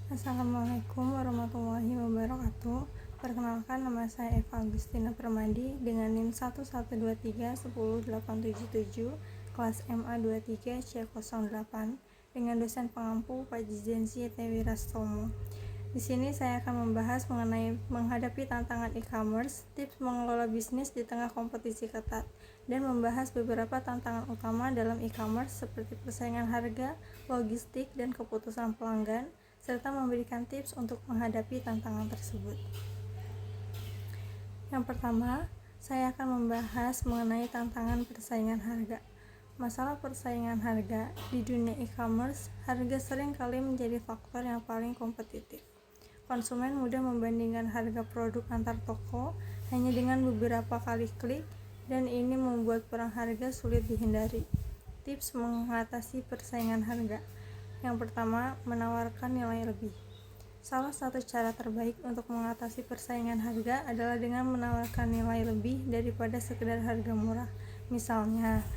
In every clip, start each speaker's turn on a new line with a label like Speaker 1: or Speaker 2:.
Speaker 1: Assalamualaikum warahmatullahi wabarakatuh. Perkenalkan, nama saya Eva Agustina Permadi dengan NIM 112310877 kelas MA 23 C08 dengan dosen pengampu Pak Jizensi Tewirastomo. Di sini saya akan membahas mengenai menghadapi tantangan e-commerce, tips mengelola bisnis di tengah kompetisi ketat, dan membahas beberapa tantangan utama dalam e-commerce seperti persaingan harga, logistik, dan keputusan pelanggan, serta memberikan tips untuk menghadapi tantangan tersebut. Yang pertama, saya akan membahas mengenai tantangan persaingan harga. Masalah persaingan harga di dunia e-commerce, harga sering kali menjadi faktor yang paling kompetitif. Konsumen mudah membandingkan harga produk antar toko hanya dengan beberapa kali klik, dan ini membuat perang harga sulit dihindari. Tips mengatasi persaingan harga. Yang pertama, menawarkan nilai lebih. Salah satu cara terbaik untuk mengatasi persaingan harga adalah dengan menawarkan nilai lebih daripada sekedar harga murah. Misalnya,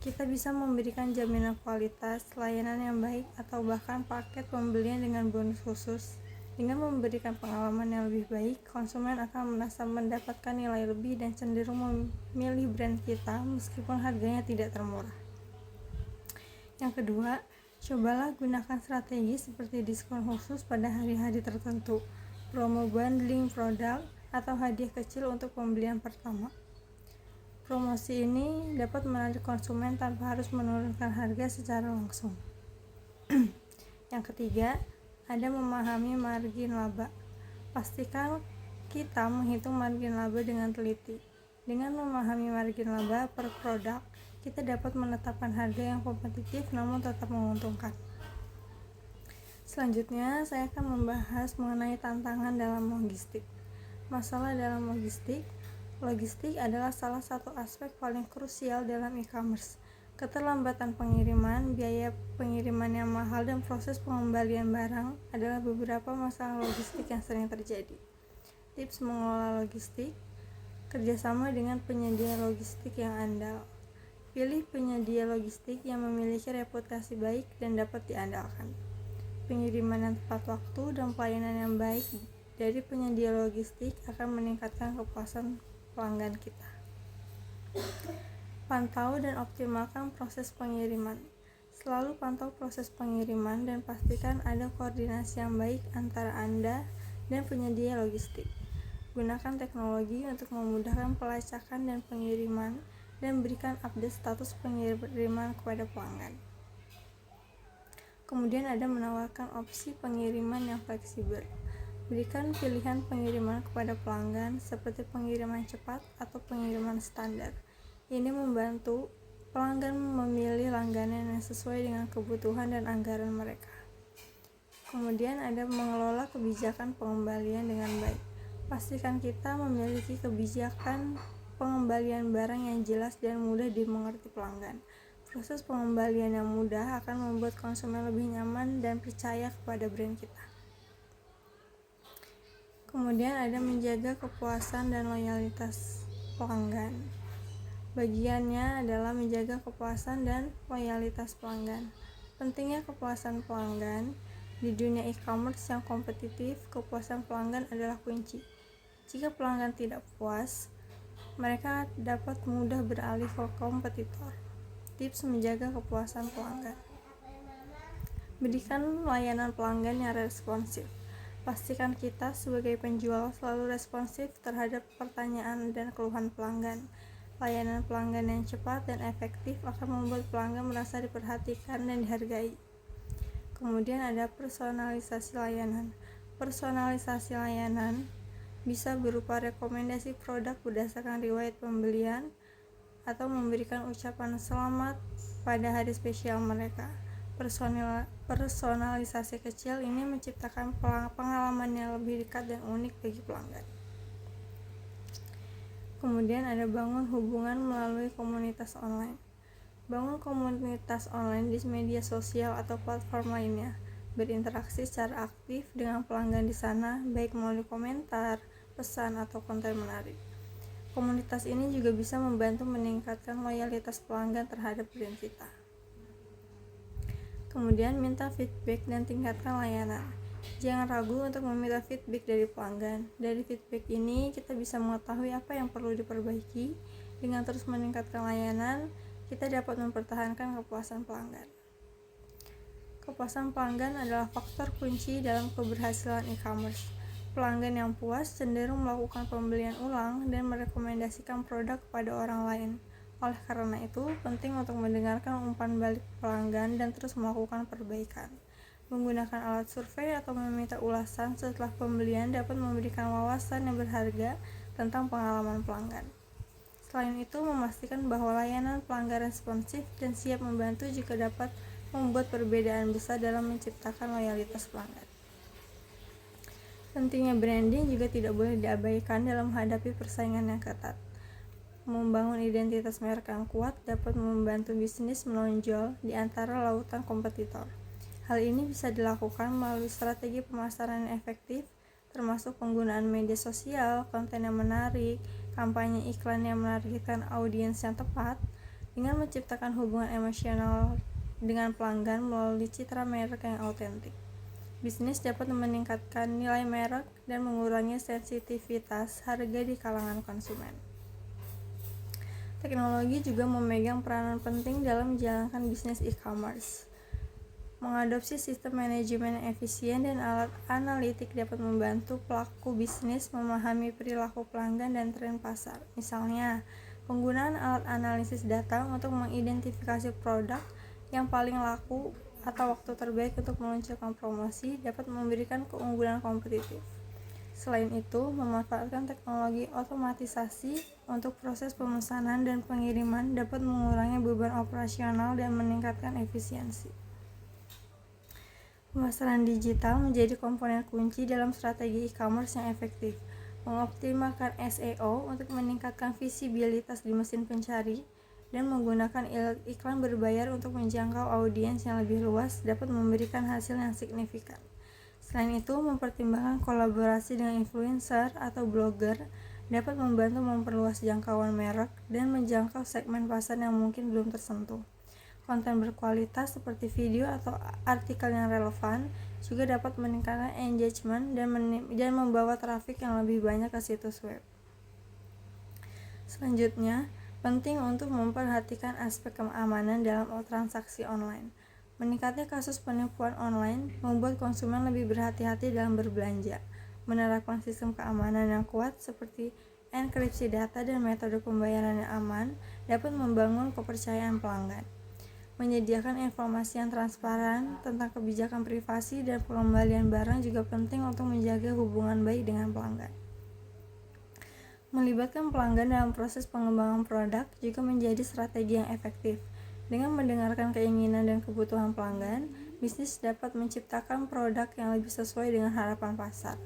Speaker 1: kita bisa memberikan jaminan kualitas, layanan yang baik, atau bahkan paket pembelian dengan bonus khusus. Dengan memberikan pengalaman yang lebih baik, konsumen akan merasa mendapatkan nilai lebih dan cenderung memilih brand kita meskipun harganya tidak termurah. Yang kedua, cobalah gunakan strategi seperti diskon khusus pada hari-hari tertentu, promo bundling produk, atau hadiah kecil untuk pembelian pertama. Promosi ini dapat menarik konsumen tanpa harus menurunkan harga secara langsung. Yang ketiga, ada memahami margin laba. Pastikan kita menghitung margin laba dengan teliti. Dengan memahami margin laba per produk, kita dapat menetapkan harga yang kompetitif namun tetap menguntungkan. Selanjutnya, saya akan membahas mengenai tantangan dalam logistik. Masalah dalam logistik adalah salah satu aspek paling krusial dalam e-commerce. Keterlambatan pengiriman, biaya pengiriman yang mahal, dan proses pengembalian barang adalah beberapa masalah logistik yang sering terjadi. Tips mengelola logistik: kerjasama dengan penyedia logistik yang andal. Pilih penyedia logistik yang memiliki reputasi baik dan dapat diandalkan. Pengiriman yang tepat waktu dan pelayanan yang baik dari penyedia logistik akan meningkatkan kepuasan pelanggan kita. Pantau dan optimalkan proses pengiriman. Selalu pantau proses pengiriman dan pastikan ada koordinasi yang baik antara Anda dan penyedia logistik. Gunakan teknologi untuk memudahkan pelacakan dan pengiriman, dan berikan update status pengiriman kepada pelanggan. Kemudian ada menawarkan opsi pengiriman yang fleksibel. Berikan pilihan pengiriman kepada pelanggan seperti pengiriman cepat atau pengiriman standar. Ini membantu pelanggan memilih langganan yang sesuai dengan kebutuhan dan anggaran mereka. Kemudian ada mengelola kebijakan pengembalian dengan baik. Pastikan kita memiliki kebijakan pengembalian barang yang jelas dan mudah dimengerti pelanggan. Proses pengembalian yang mudah akan membuat konsumen lebih nyaman dan percaya kepada brand kita. Kemudian ada menjaga kepuasan dan loyalitas pelanggan. Bagiannya adalah menjaga kepuasan dan loyalitas pelanggan. Pentingnya kepuasan pelanggan di dunia e-commerce yang kompetitif. Kepuasan pelanggan adalah kunci. Jika pelanggan tidak puas, mereka dapat mudah beralih ke kompetitor. Tips menjaga kepuasan pelanggan: berikan layanan pelanggan yang responsif. Pastikan kita sebagai penjual selalu responsif terhadap pertanyaan dan keluhan pelanggan. Layanan pelanggan yang cepat dan efektif akan membuat pelanggan merasa diperhatikan dan dihargai. Kemudian ada personalisasi layanan. Personalisasi layanan bisa berupa rekomendasi produk berdasarkan riwayat pembelian atau memberikan ucapan selamat pada hari spesial mereka. Personalisasi kecil ini menciptakan pengalaman yang lebih dekat dan unik bagi pelanggan. Kemudian ada bangun hubungan melalui komunitas online. Bangun komunitas online di media sosial atau platform lainnya. Berinteraksi secara aktif dengan pelanggan di sana, baik melalui komentar, pesan, atau konten menarik. Komunitas ini juga bisa membantu meningkatkan loyalitas pelanggan terhadap brand kita. Kemudian minta feedback dan tingkatkan layanan. Jangan ragu untuk meminta feedback dari pelanggan. Dari feedback ini, kita bisa mengetahui apa yang perlu diperbaiki. Dengan terus meningkatkan layanan, kita dapat mempertahankan kepuasan pelanggan. Kepuasan pelanggan adalah faktor kunci dalam keberhasilan e-commerce. Pelanggan yang puas cenderung melakukan pembelian ulang dan merekomendasikan produk kepada orang lain. Oleh karena itu, penting untuk mendengarkan umpan balik pelanggan dan terus melakukan perbaikan. Menggunakan alat survei atau meminta ulasan setelah pembelian dapat memberikan wawasan yang berharga tentang pengalaman pelanggan. Selain itu, memastikan bahwa layanan pelanggan responsif dan siap membantu juga dapat membuat perbedaan besar dalam menciptakan loyalitas pelanggan. Pentingnya branding juga tidak boleh diabaikan dalam menghadapi persaingan yang ketat. Membangun identitas merek yang kuat dapat membantu bisnis menonjol di antara lautan kompetitor. Hal ini bisa dilakukan melalui strategi pemasaran yang efektif, termasuk penggunaan media sosial, konten yang menarik, kampanye iklan yang menargetkan audiens yang tepat, dengan menciptakan hubungan emosional dengan pelanggan melalui citra merek yang autentik. Bisnis dapat meningkatkan nilai merek dan mengurangi sensitivitas harga di kalangan konsumen. Teknologi juga memegang peranan penting dalam menjalankan bisnis e-commerce. Mengadopsi sistem manajemen yang efisien dan alat analitik dapat membantu pelaku bisnis memahami perilaku pelanggan dan tren pasar. Misalnya, penggunaan alat analisis data untuk mengidentifikasi produk yang paling laku atau waktu terbaik untuk meluncurkan promosi dapat memberikan keunggulan kompetitif. Selain itu, memanfaatkan teknologi otomatisasi untuk proses pemesanan dan pengiriman dapat mengurangi beban operasional dan meningkatkan efisiensi. Pemasaran digital menjadi komponen kunci dalam strategi e-commerce yang efektif. Mengoptimalkan SEO untuk meningkatkan visibilitas di mesin pencari dan menggunakan iklan berbayar untuk menjangkau audiens yang lebih luas dapat memberikan hasil yang signifikan. Selain itu, mempertimbangkan kolaborasi dengan influencer atau blogger dapat membantu memperluas jangkauan merek dan menjangkau segmen pasar yang mungkin belum tersentuh. Konten berkualitas seperti video atau artikel yang relevan juga dapat meningkatkan engagement dan membawa trafik yang lebih banyak ke situs web. Selanjutnya, penting untuk memperhatikan aspek keamanan dalam transaksi online. Meningkatnya kasus penipuan online membuat konsumen lebih berhati-hati dalam berbelanja. Menerapkan sistem keamanan yang kuat seperti enkripsi data dan metode pembayaran yang aman dapat membangun kepercayaan pelanggan. Menyediakan informasi yang transparan tentang kebijakan privasi dan pengembalian barang juga penting untuk menjaga hubungan baik dengan pelanggan. Melibatkan pelanggan dalam proses pengembangan produk juga menjadi strategi yang efektif. Dengan mendengarkan keinginan dan kebutuhan pelanggan, bisnis dapat menciptakan produk yang lebih sesuai dengan harapan pasar.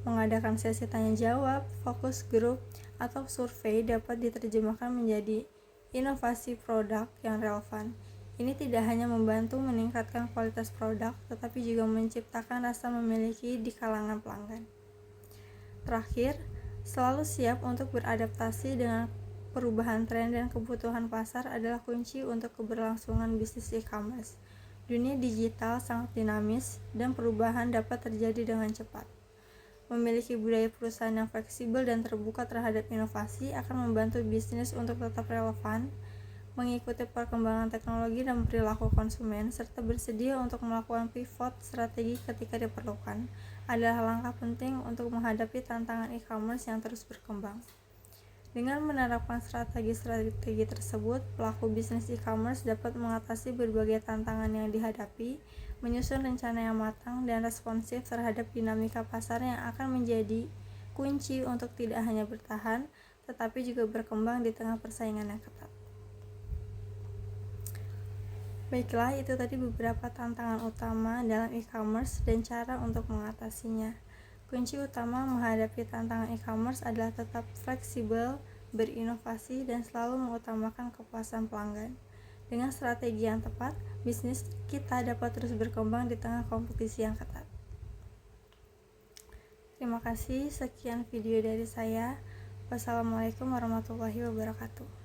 Speaker 1: Mengadakan sesi tanya jawab, fokus grup, atau survei dapat diterjemahkan menjadi inovasi produk yang relevan. Ini tidak hanya membantu meningkatkan kualitas produk, tetapi juga menciptakan rasa memiliki di kalangan pelanggan. Terakhir, selalu siap untuk beradaptasi dengan perubahan tren dan kebutuhan pasar adalah kunci untuk keberlangsungan bisnis e-commerce. Dunia digital sangat dinamis dan perubahan dapat terjadi dengan cepat. Memiliki budaya perusahaan yang fleksibel dan terbuka terhadap inovasi akan membantu bisnis untuk tetap relevan, mengikuti perkembangan teknologi dan perilaku konsumen, serta bersedia untuk melakukan pivot strategi ketika diperlukan, adalah langkah penting untuk menghadapi tantangan e-commerce yang terus berkembang. Dengan menerapkan strategi-strategi tersebut, pelaku bisnis e-commerce dapat mengatasi berbagai tantangan yang dihadapi, menyusun rencana yang matang dan responsif terhadap dinamika pasar yang akan menjadi kunci untuk tidak hanya bertahan, tetapi juga berkembang di tengah persaingan yang ketat. Baiklah, itu tadi beberapa tantangan utama dalam e-commerce dan cara untuk mengatasinya. Kunci utama menghadapi tantangan e-commerce adalah tetap fleksibel, berinovasi, dan selalu mengutamakan kepuasan pelanggan. Dengan strategi yang tepat, bisnis kita dapat terus berkembang di tengah kompetisi yang ketat. Terima kasih, sekian video dari saya. Wassalamualaikum warahmatullahi wabarakatuh.